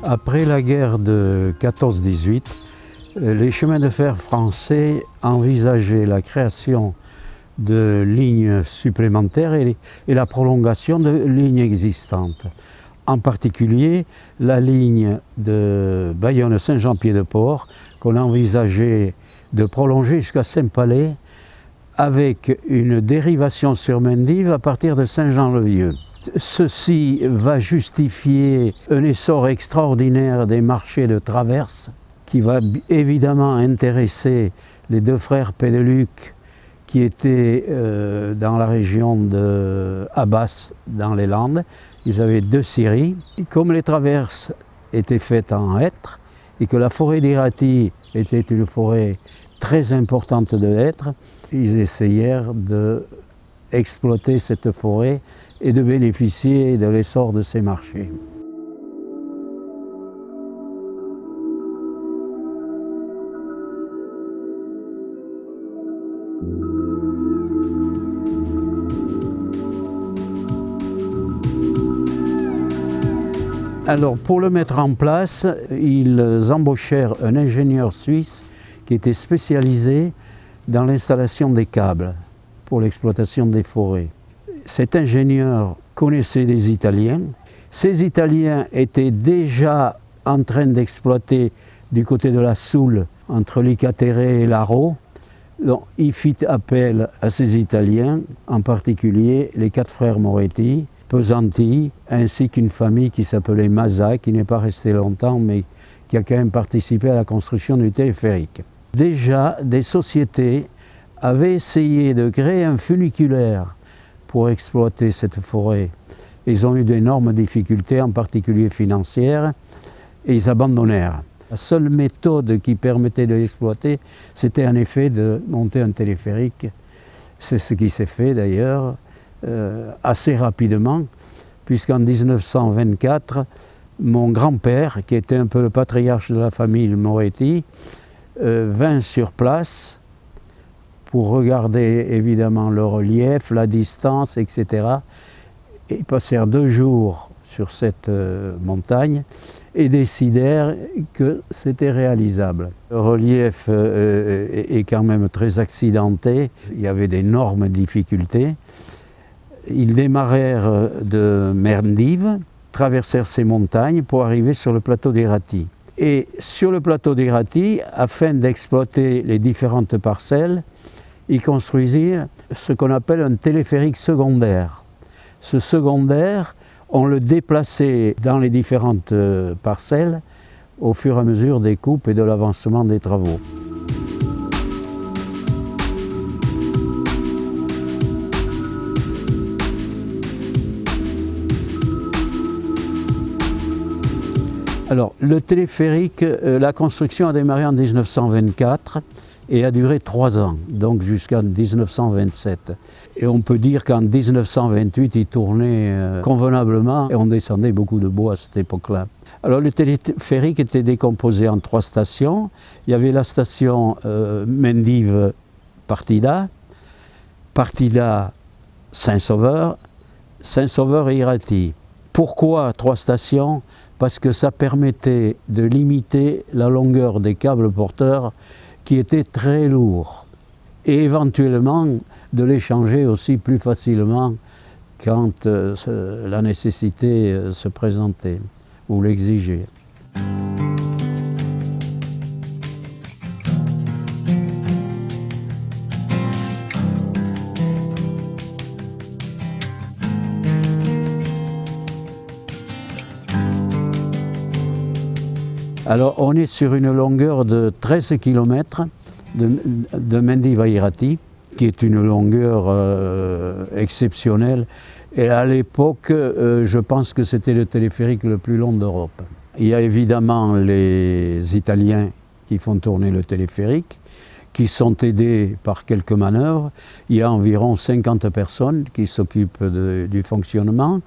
Après la guerre de 14-18, les chemins de fer français envisageaient la création de lignes supplémentaires et la prolongation de lignes existantes. En particulier, la ligne de Bayonne-Saint-Jean-Pied-de-Port qu'on envisageait de prolonger jusqu'à Saint-Palais avec une dérivation sur Mendive à partir de Saint-Jean-le-Vieux. Ceci va justifier un essor extraordinaire des marchés de traverse qui va évidemment intéresser les deux frères Pédeluc qui étaient dans la région de Abbas dans les Landes. Ils avaient 2 scieries. Comme les traverses étaient faites en hêtre et que la forêt d'Iraty était une forêt très importante de hêtres, ils essayèrent d'exploiter cette forêt et de bénéficier de l'essor de ces marchés. Alors pour le mettre en place, ils embauchèrent un ingénieur suisse qui était spécialisé dans l'installation des câbles pour l'exploitation des forêts. Cet ingénieur connaissait des Italiens. Ces Italiens étaient déjà en train d'exploiter du côté de la Soule, entre Licatéré et l'Arro. Donc, il fit appel à ces Italiens, en particulier les 4 frères Moretti, Pesanti, ainsi qu'une famille qui s'appelait Mazza, qui n'est pas restée longtemps, mais qui a quand même participé à la construction du téléphérique. Déjà, des sociétés avaient essayé de créer un funiculaire pour exploiter cette forêt. Ils ont eu d'énormes difficultés, en particulier financières, et ils abandonnèrent. La seule méthode qui permettait de l'exploiter, c'était en effet de monter un téléphérique. C'est ce qui s'est fait d'ailleurs assez rapidement, puisqu'en 1924, mon grand-père, qui était un peu le patriarche de la famille Moretti, vint sur place pour regarder évidemment le relief, la distance, etc. Et ils passèrent 2 jours sur cette montagne et décidèrent que c'était réalisable. Le relief est quand même très accidenté, il y avait d'énormes difficultés. Ils démarrèrent de Mendive, traversèrent ces montagnes pour arriver sur le plateau d'Iraty. Et sur le plateau d'Iraty, afin d'exploiter les différentes parcelles, ils construisirent ce qu'on appelle un téléphérique secondaire. Ce secondaire, on le déplaçait dans les différentes parcelles au fur et à mesure des coupes et de l'avancement des travaux. Alors, le téléphérique, la construction a démarré en 1924 et a duré 3 ans, donc jusqu'en 1927. Et on peut dire qu'en 1928, il tournait convenablement et on descendait beaucoup de bois à cette époque-là. Alors, le téléphérique était décomposé en 3 stations. Il y avait la station Mendive-Partida, Partida-Saint-Sauveur, Saint-Sauveur et Iraty. Pourquoi 3 stations ? Parce que ça permettait de limiter la longueur des câbles porteurs qui étaient très lourds et éventuellement de les changer aussi plus facilement quand la nécessité se présentait ou l'exigeait. Alors on est sur une longueur de 13 km de Mendive à Iraty, qui est une longueur exceptionnelle. Et à l'époque, je pense que c'était le téléphérique le plus long d'Europe. Il y a évidemment les Italiens qui font tourner le téléphérique, qui sont aidés par quelques manœuvres. Il y a environ 50 personnes qui s'occupent du fonctionnement.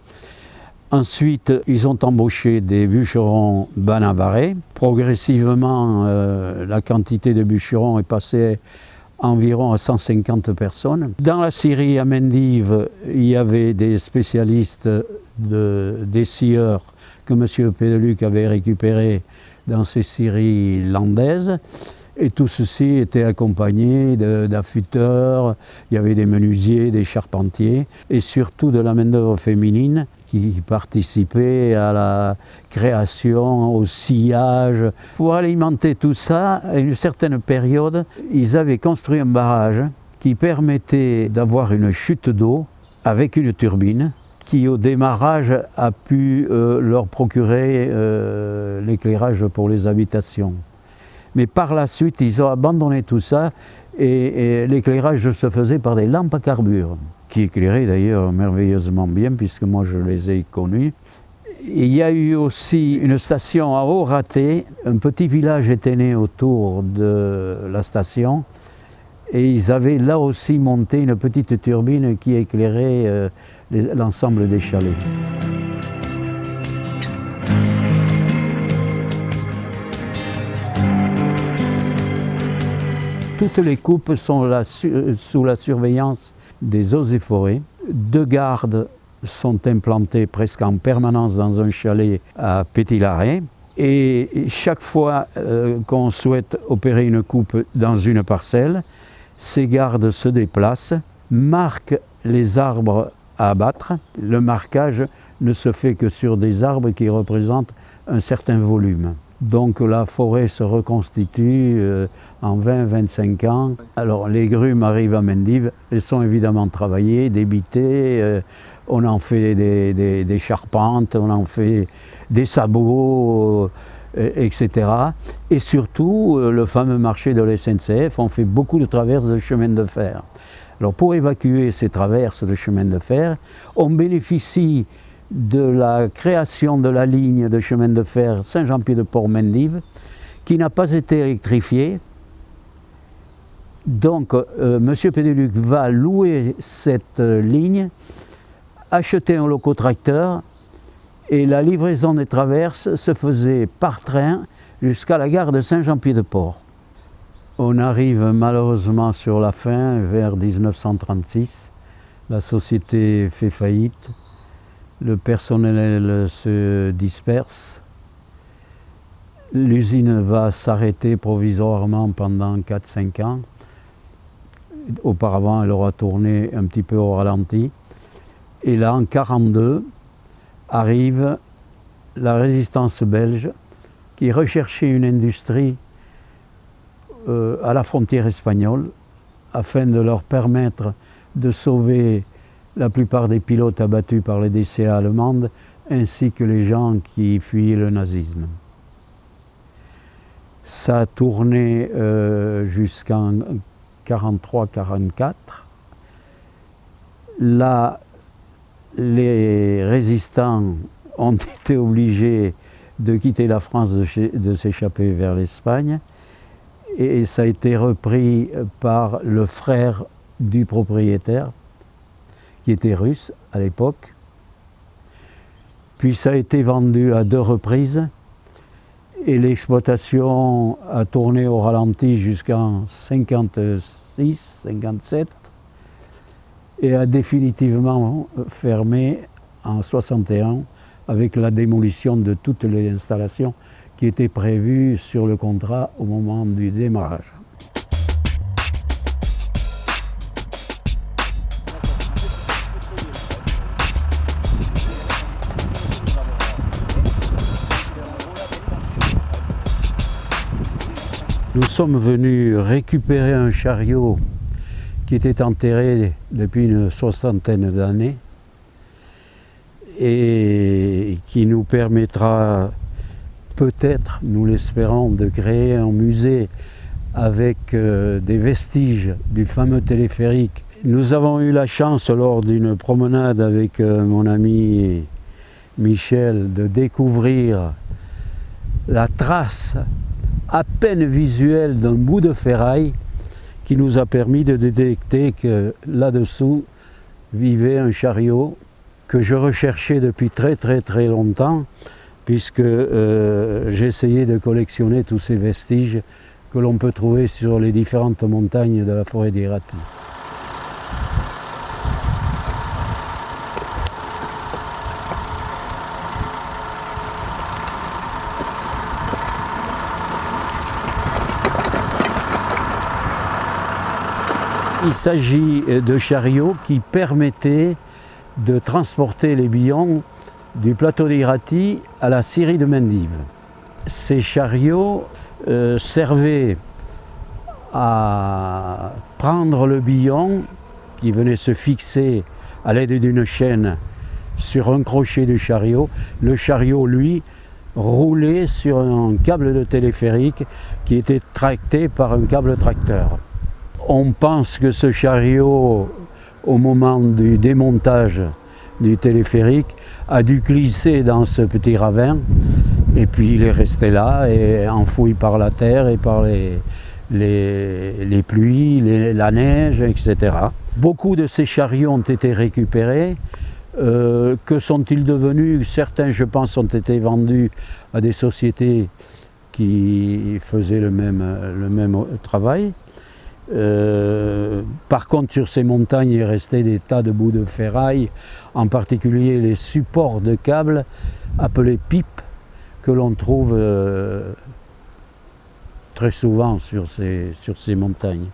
Ensuite, ils ont embauché des bûcherons banavarais. Progressivement, la quantité de bûcherons est passée environ à 150 personnes. Dans la scierie à Mendive, il y avait des spécialistes des scieurs que M. Pédeluc avait récupérés dans ces scieries landaises. Et tout ceci était accompagné d'affûteurs, il y avait des menuisiers, des charpentiers, et surtout de la main-d'œuvre féminine qui participait à la création, au sciage. Pour alimenter tout ça, à une certaine période, ils avaient construit un barrage qui permettait d'avoir une chute d'eau avec une turbine qui, au démarrage, a pu leur procurer l'éclairage pour les habitations. Mais par la suite, ils ont abandonné tout ça et l'éclairage se faisait par des lampes à carbure, qui éclairaient d'ailleurs merveilleusement bien, puisque moi je les ai connues. Il y a eu aussi une station à Haut-Raté, un petit village était né autour de la station, et ils avaient là aussi monté une petite turbine qui éclairait l'ensemble des chalets. Toutes les coupes sont sous la surveillance des eaux et forêts. 2 gardes sont implantés presque en permanence dans un chalet à Pétilaré. Et chaque fois qu'on souhaite opérer une coupe dans une parcelle, ces gardes se déplacent, marquent les arbres à abattre. Le marquage ne se fait que sur des arbres qui représentent un certain volume. Donc la forêt se reconstitue en 20-25 ans. Alors les grumes arrivent à Mendive, elles sont évidemment travaillées, débitées, on en fait des charpentes, on en fait des sabots, etc. Et surtout le fameux marché de la SNCF, on fait beaucoup de traverses de chemin de fer. Alors pour évacuer ces traverses de chemin de fer, on bénéficie de la création de la ligne de chemin de fer Saint-Jean-Pied-de-Port-Mendive, qui n'a pas été électrifiée. Donc M. Pédeluc va louer cette ligne, acheter un locotracteur, et la livraison des traverses se faisait par train jusqu'à la gare de Saint-Jean-Pied-de-Port. On arrive malheureusement sur la fin, vers 1936. La société fait faillite. Le personnel se disperse. L'usine va s'arrêter provisoirement pendant 4-5 ans. Auparavant, elle aura tourné un petit peu au ralenti. Et là, en 1942, arrive la résistance belge qui recherchait une industrie à la frontière espagnole afin de leur permettre de sauver la plupart des pilotes abattus par les DCA allemandes, ainsi que les gens qui fuyaient le nazisme. Ça a tourné jusqu'en 1943-1944. Là, les résistants ont été obligés de quitter la France, de s'échapper vers l'Espagne, et ça a été repris par le frère du propriétaire, qui était russe à l'époque. Puis ça a été vendu à 2 reprises et l'exploitation a tourné au ralenti jusqu'en 1956-1957 et a définitivement fermé en 1961 avec la démolition de toutes les installations qui étaient prévues sur le contrat au moment du démarrage. Nous sommes venus récupérer un chariot qui était enterré depuis une 60aine d'années et qui nous permettra peut-être, nous l'espérons, de créer un musée avec des vestiges du fameux téléphérique. Nous avons eu la chance, lors d'une promenade avec mon ami Michel, de découvrir la trace à peine visuelle d'un bout de ferraille qui nous a permis de détecter que là-dessous vivait un chariot que je recherchais depuis très longtemps, puisque j'essayais de collectionner tous ces vestiges que l'on peut trouver sur les différentes montagnes de la forêt d'Iraty. Il s'agit de chariots qui permettaient de transporter les billons du plateau d'Iraty à la scierie de Mendive. Ces chariots servaient à prendre le billon qui venait se fixer à l'aide d'une chaîne sur un crochet du chariot. Le chariot, lui, roulait sur un câble de téléphérique qui était tracté par un câble tracteur. On pense que ce chariot, au moment du démontage du téléphérique, a dû glisser dans ce petit ravin et puis il est resté là, et enfoui par la terre et par les pluies, la neige, etc. Beaucoup de ces chariots ont été récupérés. Que sont-ils devenus? Certains, je pense, ont été vendus à des sociétés qui faisaient le même travail. Par contre, sur ces montagnes, il restait des tas de bouts de ferraille, en particulier les supports de câbles appelés pipes, que l'on trouve très souvent sur ces montagnes.